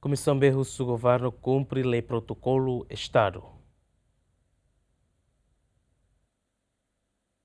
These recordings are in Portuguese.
Comissão Berros do Governo cumpre lei protocolo Estado.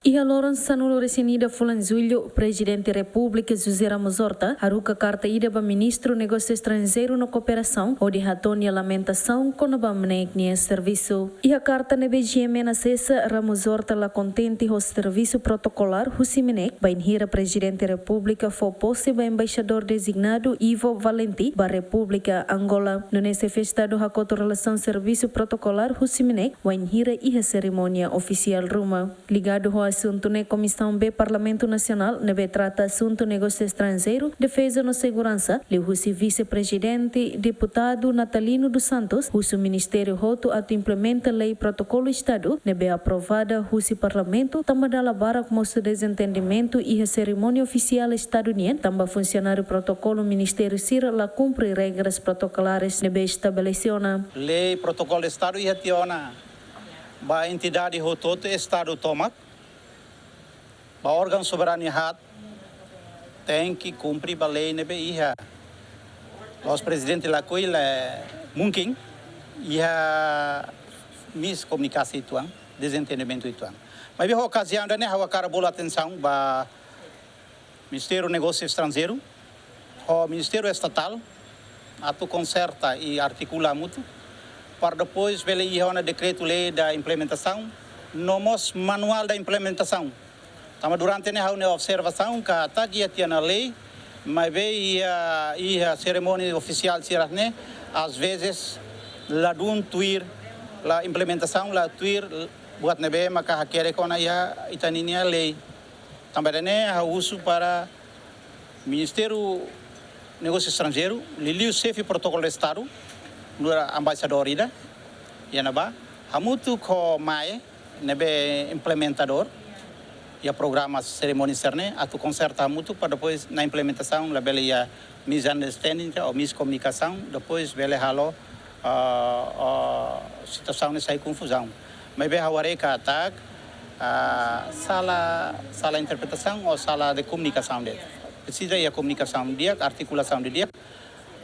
E a Lawrence Sanulo recenida fulan julho, presidente da República José Ramos Horta, haruka carta ida para ministro negócio estrangeiro na cooperação, onde ratoni a lamentação com a bamneknia serviço. E a carta na BGM na cessa, Ramos Horta la contente o serviço protocolar Husimenek, bem hira presidente da República foi possível embaixador designado Ivo Valenti, para a República Angola. No nesse festado hakoto relação serviço protocolar Husimenek, bem hira e a cerimônia oficial Roma. Ligado ao assunto na Comissão B Parlamento Nacional, nebe trata assunto negócio estrangeiro, defesa e segurança, lhe o vice-presidente deputado Natalino dos Santos, o Ministério Roto ato implementa lei protocolo Estado, nebe aprovada o Parlamento, também dá bara como se desentendimento e a cerimônia oficial estadunidense, também funcionário protocolo Ministério Cira la cumpre regras protocolares nebe estabeleciona. Lei protocolo Estado e ationa ba entidade rototo Estado toma. O órgão soberano tem que cumprir a lei nebe iha. Os presidentes lá coisa mungkin iha miscomunicação ituan, desentendimento ituan. Mas a ocasião da hawa cara bola atenção ba Ministério do Negócio Estrangeiro, o Ministério Estatal, atu conserta e articula muito, para depois vele iha na decreto-lei da implementação, nomos manual da implementação. Tama durante a observação que está aqui na lei, mas veio a cerimônia oficial de às vezes lá dun tuir a implementação lá tuir buat nebe maka quer com a itaninia lei. Também a uso para Ministério Negócio Estrangeiro, liliu chefe protocolo de Estado, no embaixador ida, yanaba, hamutu ko mai nebe implementador. E a programa cerimônia cerne, a tu conserta muito para depois na implementação, la bela ia misunderstanding ou miscomunicação, depois bela halo situação nessa confusão. Mas bem haware ka tag sala interpretação ou sala de comunicação dele. Precisa a comunicação dia, articulação de dia.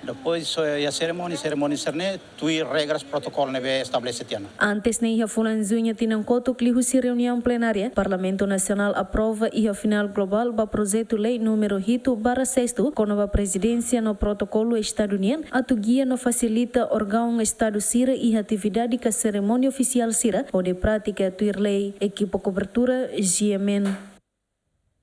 Depois a cerimônia cerne, tuir regras protocolo nebe estabelecido. Antes nem a fulanzunha tinancoto clihusi reunião plenária, Parlamento Nacional aprova e a final global ba projeto lei número hito bara sexto, com a presidência no protocolo estadunidense, a tu guia no facilita órgão Estado Cira e atividade que a cerimônia oficial Cira, onde prática tuir lei, equipo cobertura GMN.